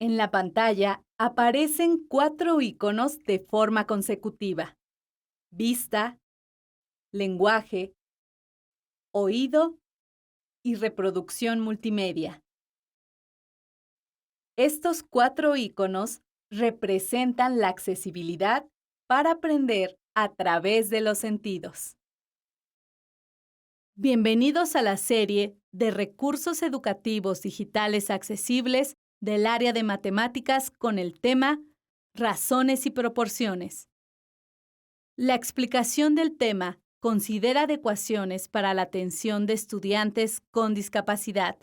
En la pantalla aparecen 4 iconos de forma consecutiva: vista, lenguaje, oído y reproducción multimedia. Estos 4 iconos representan la accesibilidad para aprender a través de los sentidos. Bienvenidos a la serie de recursos educativos digitales accesibles del área de matemáticas con el tema Razones y proporciones. La explicación del tema considera adecuaciones para la atención de estudiantes con discapacidad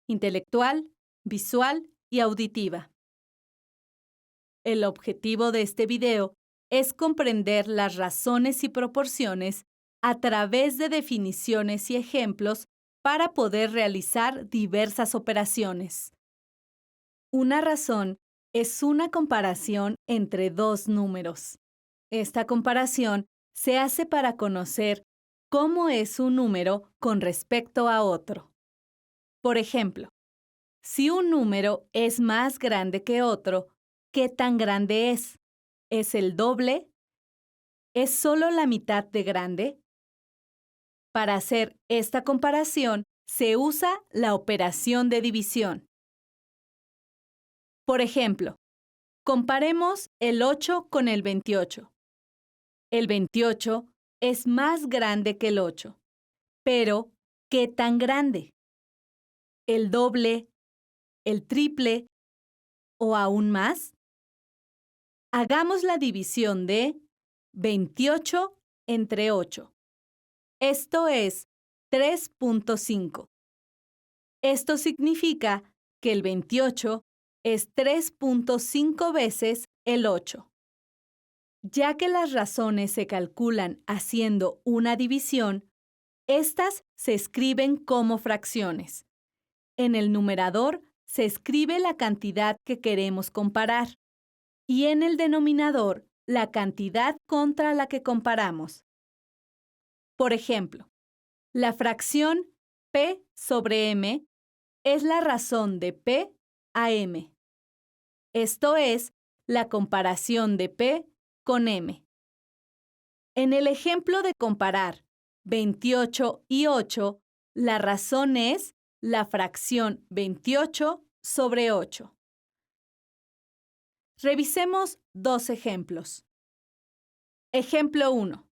intelectual, visual y auditiva. El objetivo de este video es comprender las razones y proporciones a través de definiciones y ejemplos para poder realizar diversas operaciones. Una razón es una comparación entre dos números. Esta comparación se hace para conocer cómo es un número con respecto a otro. Por ejemplo, si un número es más grande que otro, ¿qué tan grande es? ¿Es el doble? ¿Es solo la mitad de grande? Para hacer esta comparación, se usa la operación de división. Por ejemplo, comparemos el 8 con el 28. El 28 es más grande que el 8. Pero, ¿qué tan grande? ¿El doble, el triple o aún más? Hagamos la división de 28 entre 8. Esto es 3.5. Esto significa que el 28 es 3.5 veces el 8. Ya que las razones se calculan haciendo una división, estas se escriben como fracciones. En el numerador se escribe la cantidad que queremos comparar y en el denominador la cantidad contra la que comparamos. Por ejemplo, la fracción p sobre m es la razón de p a m. Esto es la comparación de p con m. En el ejemplo de comparar 28 y 8, la razón es la fracción 28 sobre 8. Revisemos dos ejemplos. Ejemplo 1.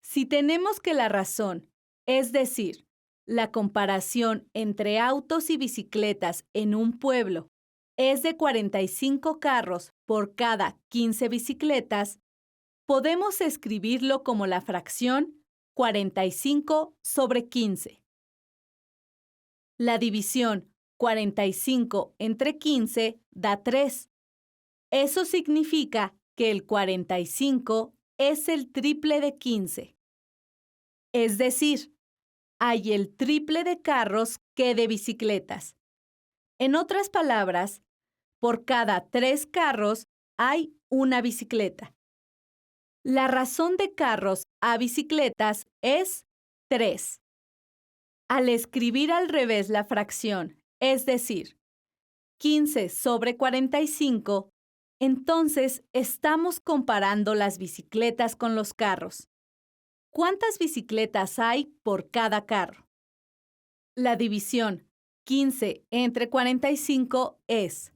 Si tenemos que la razón, es decir, la comparación entre autos y bicicletas en un pueblo, es de 45 carros por cada 15 bicicletas, podemos escribirlo como la fracción 45 sobre 15. La división 45 entre 15 da 3. Eso significa que el 45 es el triple de 15. Es decir, hay el triple de carros que de bicicletas. En otras palabras, por cada 3 carros hay una bicicleta. La razón de carros a bicicletas es 3. Al escribir al revés la fracción, es decir, 15 sobre 45, entonces estamos comparando las bicicletas con los carros. ¿Cuántas bicicletas hay por cada carro? La división 15 entre 45 es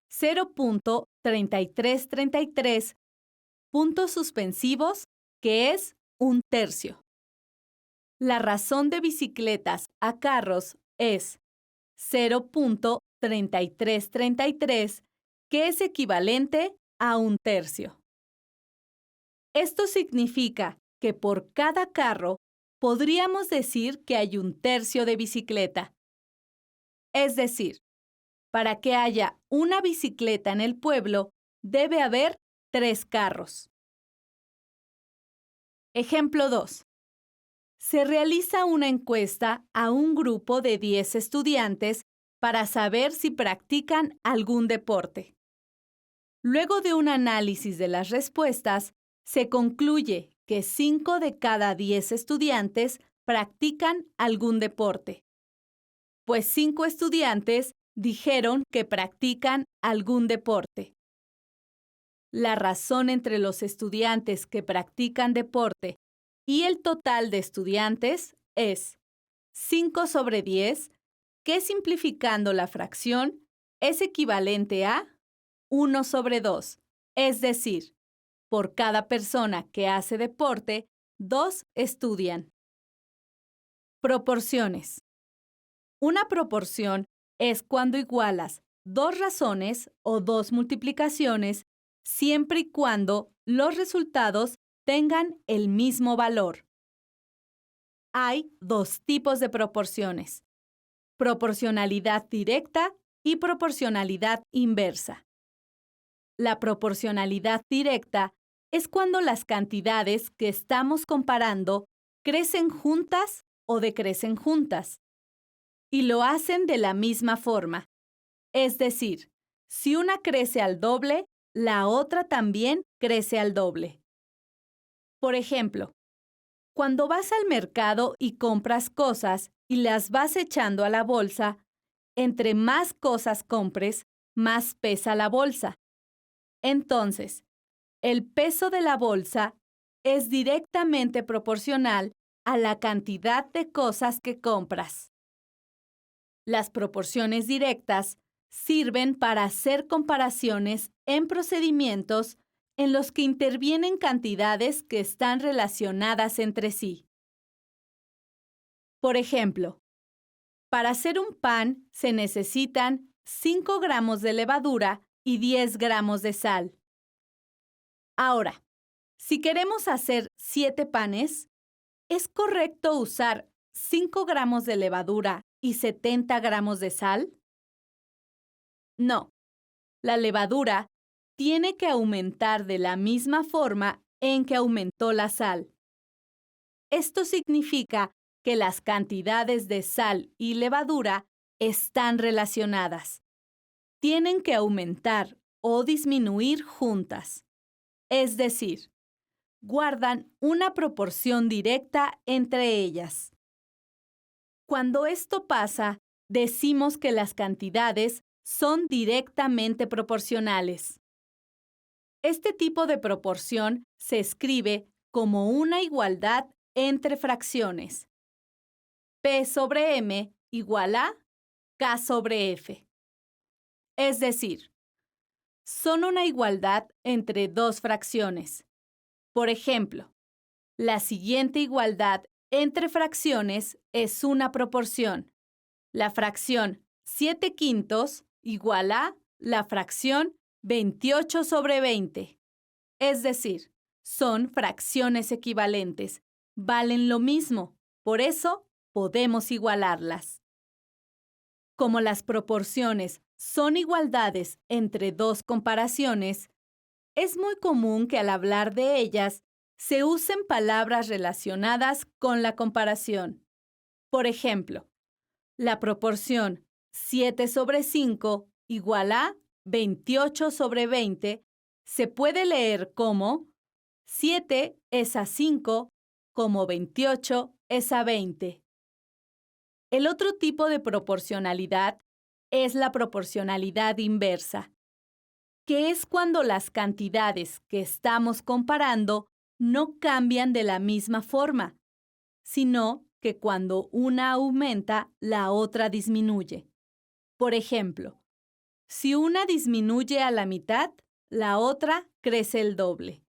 0.3333 puntos suspensivos, que es un tercio. La razón de bicicletas a carros es 0.3333, que es equivalente a un tercio. Esto significa que por cada carro podríamos decir que hay un tercio de bicicleta. Es decir, para que haya una bicicleta en el pueblo, debe haber 3 carros. Ejemplo 2. Se realiza una encuesta a un grupo de 10 estudiantes para saber si practican algún deporte. Luego de un análisis de las respuestas, se concluye que 5 de cada 10 estudiantes practican algún deporte, pues 5 estudiantes Dijeron que practican algún deporte. La razón entre los estudiantes que practican deporte y el total de estudiantes es 5/10, que simplificando la fracción es equivalente a 1/2, es decir, por cada persona que hace deporte, 2 estudian. Proporciones. Una proporción es cuando igualas dos razones o dos multiplicaciones siempre y cuando los resultados tengan el mismo valor. Hay dos tipos de proporciones: proporcionalidad directa y proporcionalidad inversa. La proporcionalidad directa es cuando las cantidades que estamos comparando crecen juntas o decrecen juntas, y lo hacen de la misma forma. Es decir, si una crece al doble, la otra también crece al doble. Por ejemplo, cuando vas al mercado y compras cosas y las vas echando a la bolsa, entre más cosas compres, más pesa la bolsa. Entonces, el peso de la bolsa es directamente proporcional a la cantidad de cosas que compras. Las proporciones directas sirven para hacer comparaciones en procedimientos en los que intervienen cantidades que están relacionadas entre sí. Por ejemplo, para hacer un pan se necesitan 5 gramos de levadura y 10 gramos de sal. Ahora, si queremos hacer 7 panes, ¿es correcto usar 5 gramos de levadura y 70 gramos de sal? No, la levadura tiene que aumentar de la misma forma en que aumentó la sal. Esto significa que las cantidades de sal y levadura están relacionadas. Tienen que aumentar o disminuir juntas. Es decir, guardan una proporción directa entre ellas. Cuando esto pasa, decimos que las cantidades son directamente proporcionales. Este tipo de proporción se escribe como una igualdad entre fracciones. P sobre M igual a K sobre F. Es decir, son una igualdad entre dos fracciones. Por ejemplo, la siguiente igualdad entre fracciones es una proporción. La fracción 7/5 igual a la fracción 28/20. Es decir, son fracciones equivalentes, valen lo mismo, por eso podemos igualarlas. Como las proporciones son igualdades entre dos comparaciones, es muy común que al hablar de ellas se usen palabras relacionadas con la comparación. Por ejemplo, la proporción 7/5 igual a 28/20 se puede leer como 7 es a 5, como 28 es a 20. El otro tipo de proporcionalidad es la proporcionalidad inversa, que es cuando las cantidades que estamos comparando no cambian de la misma forma, sino que cuando una aumenta, la otra disminuye. Por ejemplo, si una disminuye a la mitad, la otra crece el doble.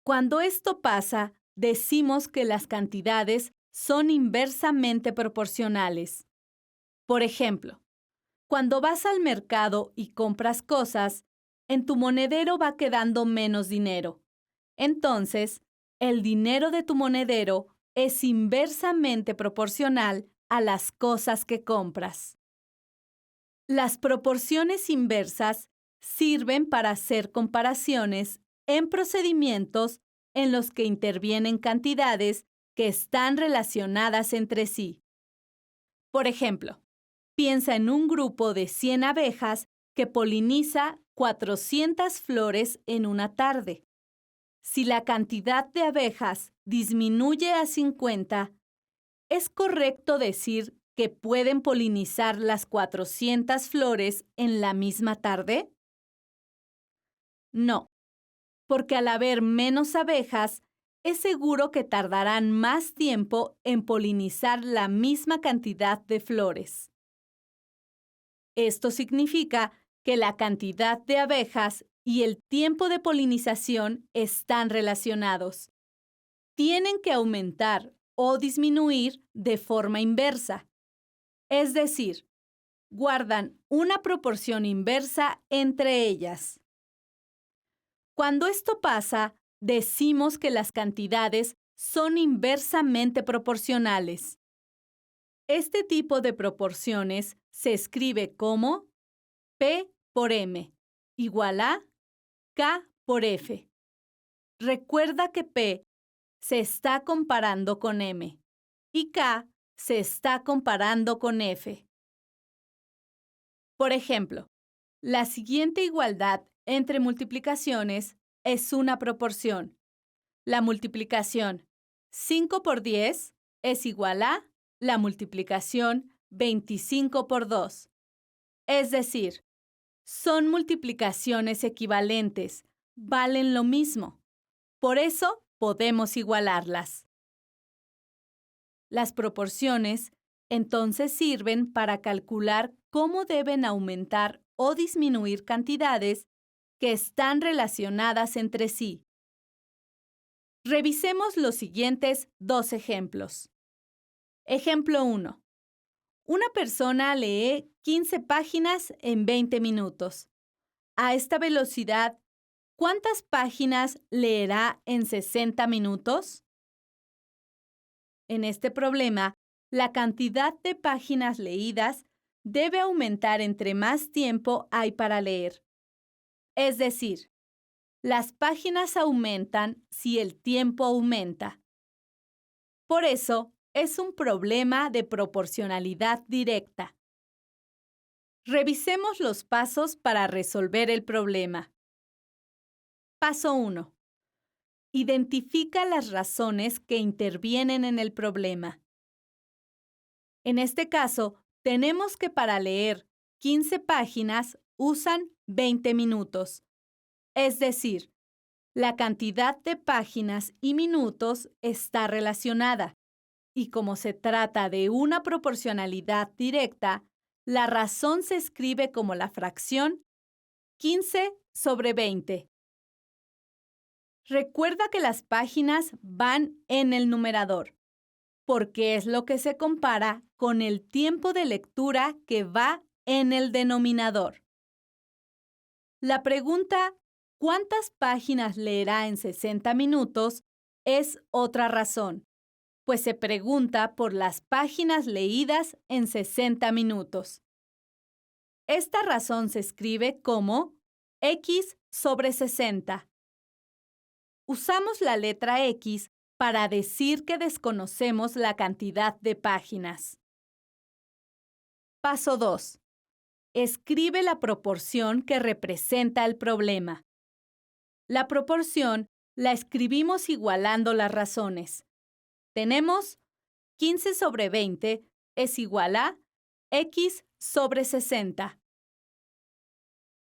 Cuando esto pasa, decimos que las cantidades son inversamente proporcionales. Por ejemplo, cuando vas al mercado y compras cosas, en tu monedero va quedando menos dinero. Entonces, el dinero de tu monedero es inversamente proporcional a las cosas que compras. Las proporciones inversas sirven para hacer comparaciones en procedimientos en los que intervienen cantidades que están relacionadas entre sí. Por ejemplo, piensa en un grupo de 100 abejas que poliniza 400 flores en una tarde. Si la cantidad de abejas disminuye a 50, ¿es correcto decir que pueden polinizar las 400 flores en la misma tarde? No, porque al haber menos abejas, es seguro que tardarán más tiempo en polinizar la misma cantidad de flores. Esto significa que la cantidad de abejas y el tiempo de polinización están relacionados. Tienen que aumentar o disminuir de forma inversa. Es decir, guardan una proporción inversa entre ellas. Cuando esto pasa, decimos que las cantidades son inversamente proporcionales. Este tipo de proporciones se escribe como P por M igual a K por F. Recuerda que P se está comparando con M y K se está comparando con F. Por ejemplo, la siguiente igualdad entre multiplicaciones es una proporción. La multiplicación 5 por 10 es igual a la multiplicación 25 por 2. Es decir, son multiplicaciones equivalentes, valen lo mismo. Por eso podemos igualarlas. Las proporciones entonces sirven para calcular cómo deben aumentar o disminuir cantidades que están relacionadas entre sí. Revisemos los siguientes dos ejemplos. Ejemplo 1. Una persona lee 15 páginas en 20 minutos. A esta velocidad, ¿cuántas páginas leerá en 60 minutos? En este problema, la cantidad de páginas leídas debe aumentar entre más tiempo hay para leer. Es decir, las páginas aumentan si el tiempo aumenta. Por eso, es un problema de proporcionalidad directa. Revisemos los pasos para resolver el problema. Paso 1. Identifica las razones que intervienen en el problema. En este caso, tenemos que para leer 15 páginas usan 20 minutos. Es decir, la cantidad de páginas y minutos está relacionada. Y como se trata de una proporcionalidad directa, la razón se escribe como la fracción 15 sobre 20. Recuerda que las páginas van en el numerador, porque es lo que se compara con el tiempo de lectura que va en el denominador. La pregunta ¿cuántas páginas leerá en 60 minutos? Es otra razón, pues se pregunta por las páginas leídas en 60 minutos. Esta razón se escribe como X sobre 60. Usamos la letra X para decir que desconocemos la cantidad de páginas. Paso 2. Escribe la proporción que representa el problema. La proporción la escribimos igualando las razones. Tenemos 15 sobre 20 es igual a X sobre 60.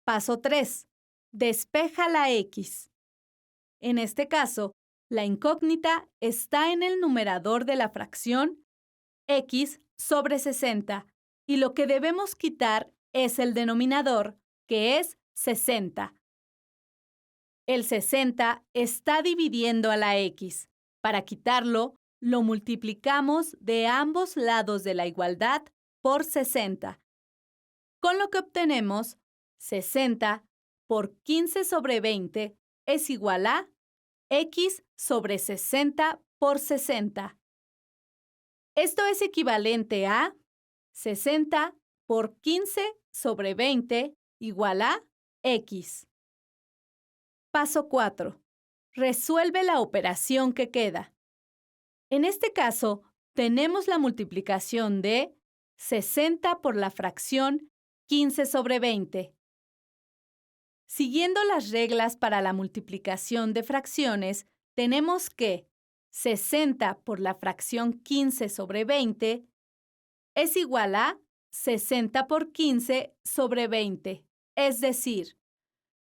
Paso 3. Despeja la X. En este caso, la incógnita está en el numerador de la fracción X sobre 60 y lo que debemos quitar es el denominador, que es 60. El 60 está dividiendo a la X. Para quitarlo, lo multiplicamos de ambos lados de la igualdad por 60, con lo que obtenemos 60 por 15 sobre 20 es igual a X sobre 60 por 60. Esto es equivalente a 60 por 15 sobre 20 igual a X. Paso 4. Resuelve la operación que queda. En este caso, tenemos la multiplicación de 60 por la fracción 15 sobre 20. Siguiendo las reglas para la multiplicación de fracciones, tenemos que 60 por la fracción 15 sobre 20 es igual a 60 por 15 sobre 20, es decir,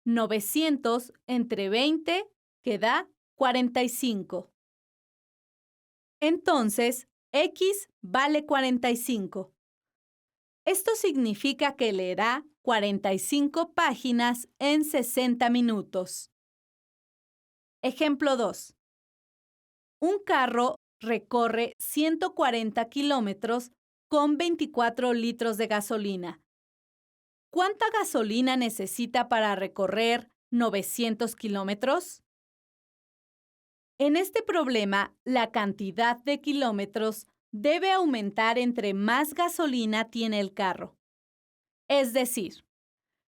900 entre 20, que da 45. Entonces, X vale 45. Esto significa que leerá 45 páginas en 60 minutos. Ejemplo 2. Un carro recorre 140 kilómetros con 24 litros de gasolina. ¿Cuánta gasolina necesita para recorrer 900 kilómetros? En este problema, la cantidad de kilómetros debe aumentar entre más gasolina tiene el carro. Es decir,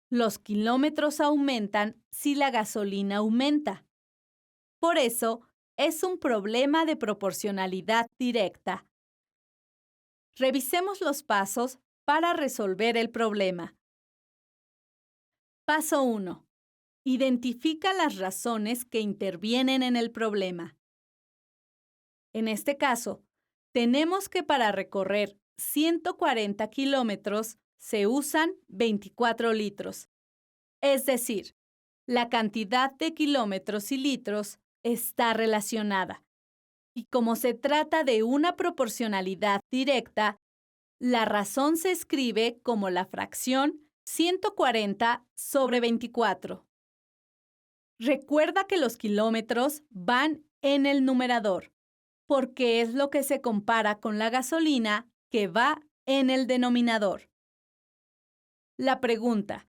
los kilómetros aumentan si la gasolina aumenta. Por eso, es un problema de proporcionalidad directa. Revisemos los pasos para resolver el problema. Paso 1. Identifica las razones que intervienen en el problema. En este caso, tenemos que para recorrer 140 kilómetros se usan 24 litros. Es decir, la cantidad de kilómetros y litros está relacionada. Y como se trata de una proporcionalidad directa, la razón se escribe como la fracción 140 sobre 24. Recuerda que los kilómetros van en el numerador, porque es lo que se compara con la gasolina que va en el denominador. La pregunta,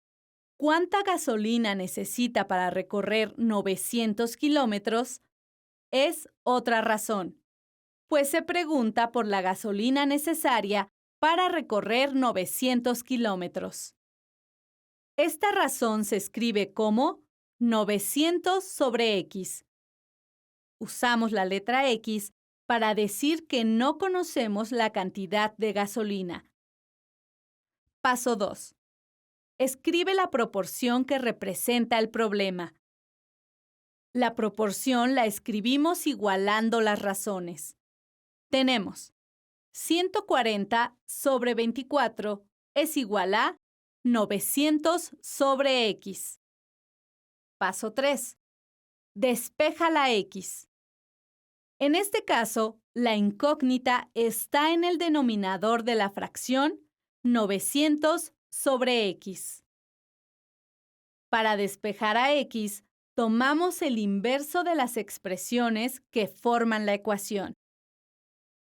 ¿cuánta gasolina necesita para recorrer 900 kilómetros? Es otra razón, pues se pregunta por la gasolina necesaria para recorrer 900 kilómetros. Esta razón se escribe como 900 sobre X. Usamos la letra X para decir que no conocemos la cantidad de gasolina. Paso 2. Escribe la proporción que representa el problema. La proporción la escribimos igualando las razones. Tenemos 140 sobre 24 es igual a 900 sobre X. Paso 3. Despeja la X. En este caso, la incógnita está en el denominador de la fracción 900 sobre X. Para despejar a X, tomamos el inverso de las expresiones que forman la ecuación.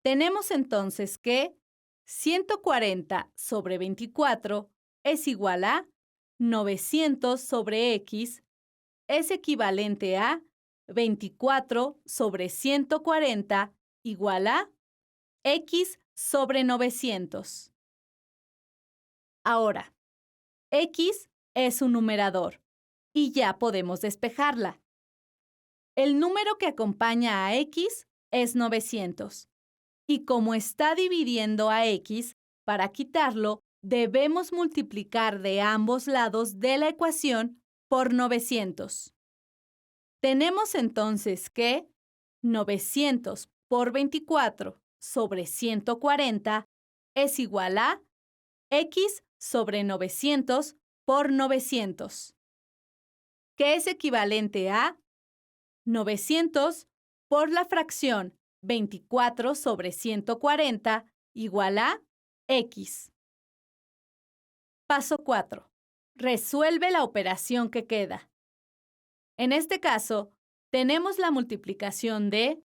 Tenemos entonces que 140 sobre 24 es igual a 900 sobre X es equivalente a 24 sobre 140 igual a X sobre 900. Ahora, X es un numerador y ya podemos despejarla. El número que acompaña a X es 900. Y como está dividiendo a X, para quitarlo, debemos multiplicar de ambos lados de la ecuación por 900. Tenemos entonces que 900 por 24 sobre 140 es igual a X sobre 900 por 900, que es equivalente a 900 por la fracción 24 sobre 140 igual a X. Paso 4. Resuelve la operación que queda. En este caso, tenemos la multiplicación de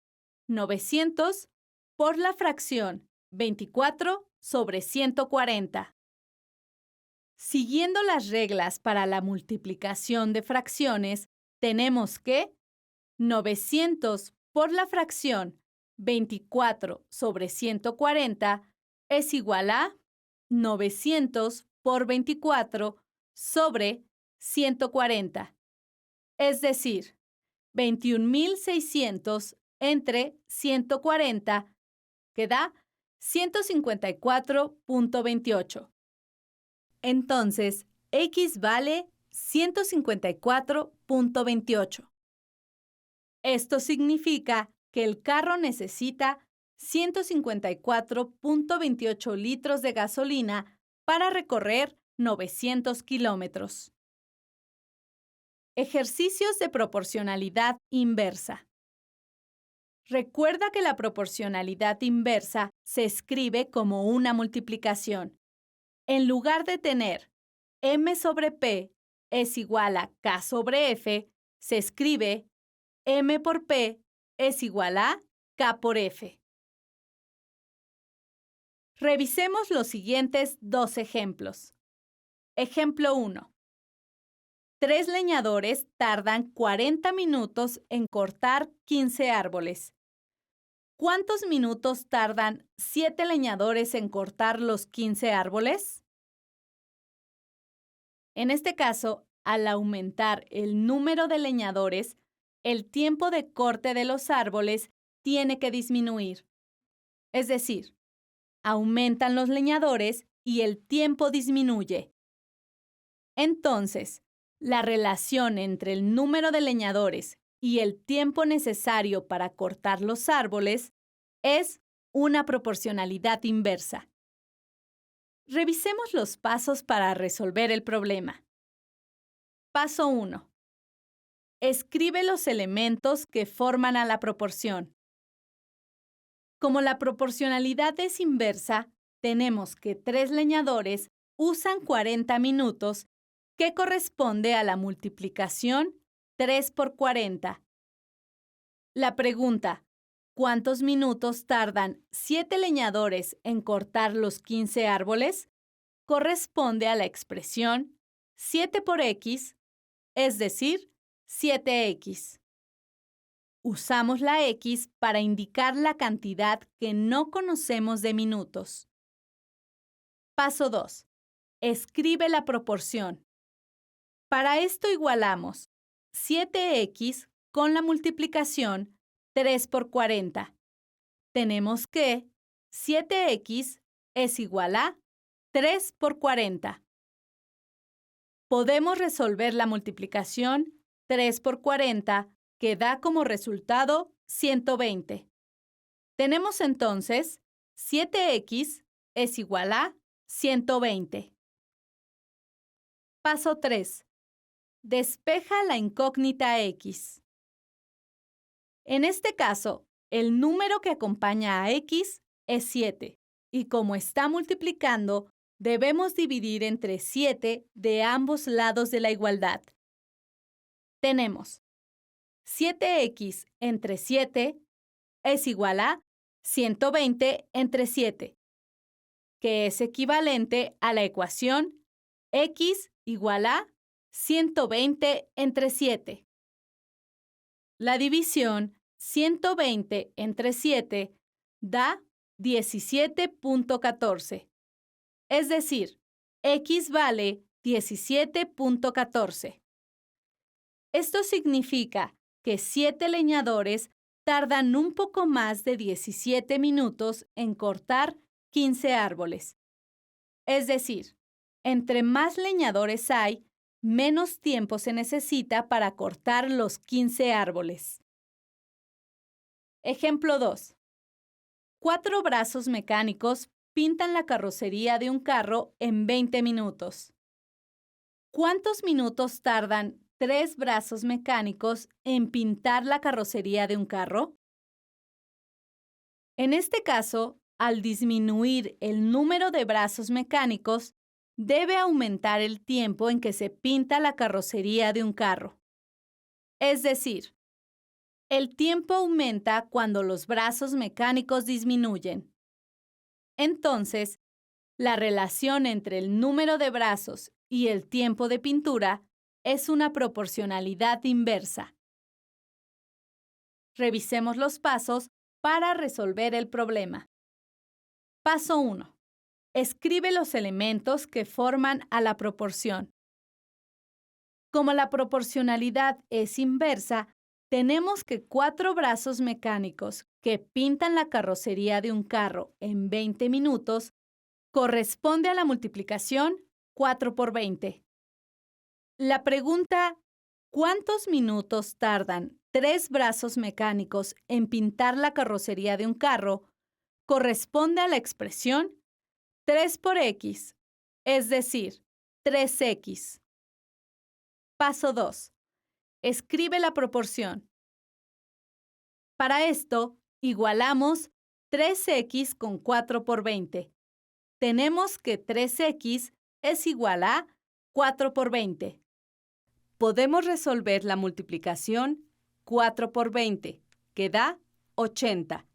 900 por la fracción 24 sobre 140. Siguiendo las reglas para la multiplicación de fracciones, tenemos que 900 por la fracción 24 sobre 140 es igual a 900 por 24 sobre 140. Es decir, 21.600 entre 140, que da 154.28. Entonces, X vale 154.28. Esto significa que el carro necesita 154.28 litros de gasolina para recorrer 900 kilómetros. Ejercicios de proporcionalidad inversa. Recuerda que la proporcionalidad inversa se escribe como una multiplicación. En lugar de tener m sobre p es igual a k sobre f, se escribe m por p es igual a k por f. Revisemos los siguientes dos ejemplos. Ejemplo 1. 3 leñadores tardan 40 minutos en cortar 15 árboles. ¿Cuántos minutos tardan 7 leñadores en cortar los 15 árboles? En este caso, al aumentar el número de leñadores, el tiempo de corte de los árboles tiene que disminuir. Es decir, aumentan los leñadores y el tiempo disminuye. Entonces, la relación entre el número de leñadores y el tiempo necesario para cortar los árboles es una proporcionalidad inversa. Revisemos los pasos para resolver el problema. Paso 1. Escribe los elementos que forman a la proporción. Como la proporcionalidad es inversa, tenemos que 3 leñadores usan 40 minutos, que corresponde a la multiplicación 3 por 40. La pregunta, ¿cuántos minutos tardan 7 leñadores en cortar los 15 árboles? Corresponde a la expresión 7 por x, es decir, 7x. Usamos la x para indicar la cantidad que no conocemos de minutos. Paso 2. Escribe la proporción. Para esto igualamos 7x con la multiplicación 3 por 40. Tenemos que 7x es igual a 3 por 40. Podemos resolver la multiplicación 3 por 40, que da como resultado 120. Tenemos entonces 7x es igual a 120. Paso 3. Despeja la incógnita x. En este caso, el número que acompaña a x es 7, y como está multiplicando, debemos dividir entre 7 de ambos lados de la igualdad. Tenemos 7x entre 7 es igual a 120 entre 7, que es equivalente a la ecuación x igual a 120 entre 7. La división 120 entre 7 da 17.14. Es decir, x vale 17.14. Esto significa que 7 leñadores tardan un poco más de 17 minutos en cortar 15 árboles. Es decir, entre más leñadores hay, menos tiempo se necesita para cortar los 15 árboles. Ejemplo 2. 4 brazos mecánicos pintan la carrocería de un carro en 20 minutos. ¿Cuántos minutos tardan 3 brazos mecánicos en pintar la carrocería de un carro? En este caso, al disminuir el número de brazos mecánicos, debe aumentar el tiempo en que se pinta la carrocería de un carro. Es decir, el tiempo aumenta cuando los brazos mecánicos disminuyen. Entonces, la relación entre el número de brazos y el tiempo de pintura es una proporcionalidad inversa. Revisemos los pasos para resolver el problema. Paso 1. Escribe los elementos que forman a la proporción. Como la proporcionalidad es inversa, tenemos que 4 brazos mecánicos que pintan la carrocería de un carro en 20 minutos corresponde a la multiplicación 4 por 20. La pregunta, ¿cuántos minutos tardan 3 brazos mecánicos en pintar la carrocería de un carro? corresponde a la expresión 3 por x, es decir, 3x. Paso 2. Escribe la proporción. Para esto, igualamos 3x con 4 por 20. Tenemos que 3x es igual a 4 por 20. Podemos resolver la multiplicación 4 por 20, que da 80.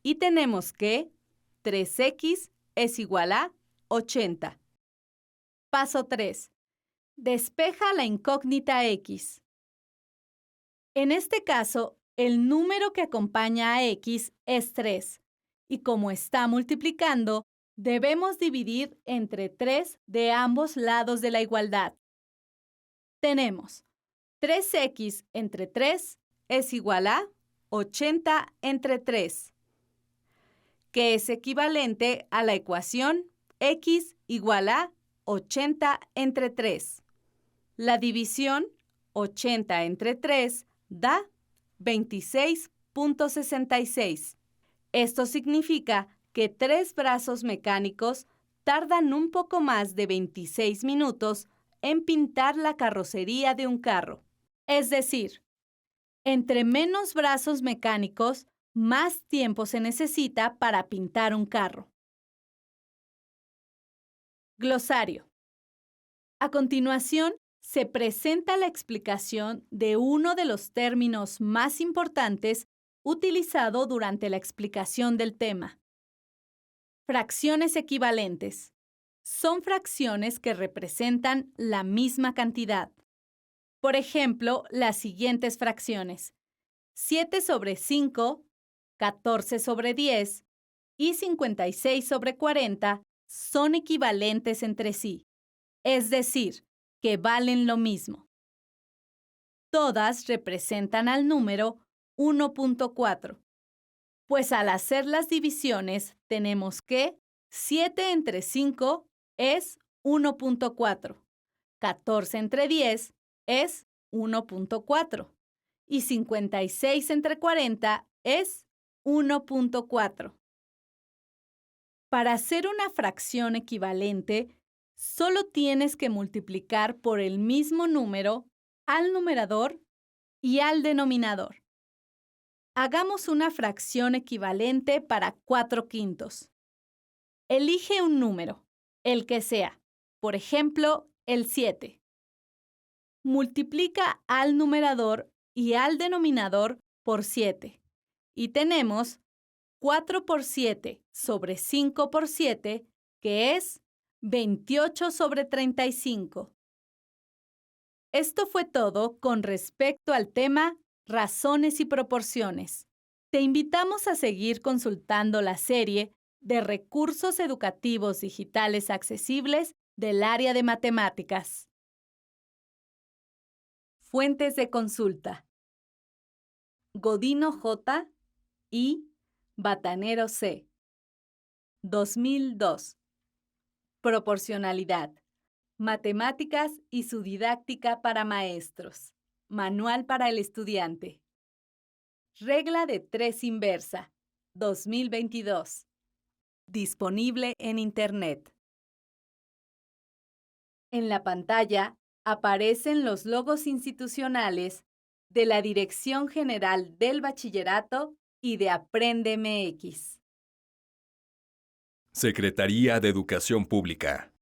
Y tenemos que 3x es igual a 80. Paso 3. Despeja la incógnita x. En este caso, el número que acompaña a x es 3, y como está multiplicando, debemos dividir entre 3 de ambos lados de la igualdad. Tenemos 3x entre 3 es igual a 80 entre 3, que es equivalente a la ecuación x igual a 80 entre 3. La división 80 entre 3 da 26.66. Esto significa que 3 brazos mecánicos tardan un poco más de 26 minutos en pintar la carrocería de un carro. Es decir, entre menos brazos mecánicos, más tiempo se necesita para pintar un carro. Glosario. A continuación, se presenta la explicación de uno de los términos más importantes utilizado durante la explicación del tema. Fracciones equivalentes. Son fracciones que representan la misma cantidad. Por ejemplo, las siguientes fracciones: 7 sobre 5, 14 sobre 10 y 56 sobre 40 son equivalentes entre sí, es decir, que valen lo mismo. Todas representan al número 1.4, pues al hacer las divisiones tenemos que 7 entre 5 es 1.4, 14 entre 10 es 1.4 y 56 entre 40 es 1.4. Para hacer una fracción equivalente, solo tienes que multiplicar por el mismo número al numerador y al denominador. Hagamos una fracción equivalente para 4/5. Elige un número, el que sea, por ejemplo, el 7. Multiplica al numerador y al denominador por 7 y tenemos 4 por 7 sobre 5 por 7, que es 28 sobre 35. Esto fue todo con respecto al tema razones y proporciones. Te invitamos a seguir consultando la serie de recursos educativos digitales accesibles del área de matemáticas. Fuentes de consulta: Godino J. y Batanero C. 2002. Proporcionalidad. Matemáticas y su didáctica para maestros. Manual para el estudiante. Regla de 3 inversa. 2022. Disponible en Internet. En la pantalla aparecen los logos institucionales de la Dirección General del Bachillerato y de Aprende MX. Secretaría de Educación Pública.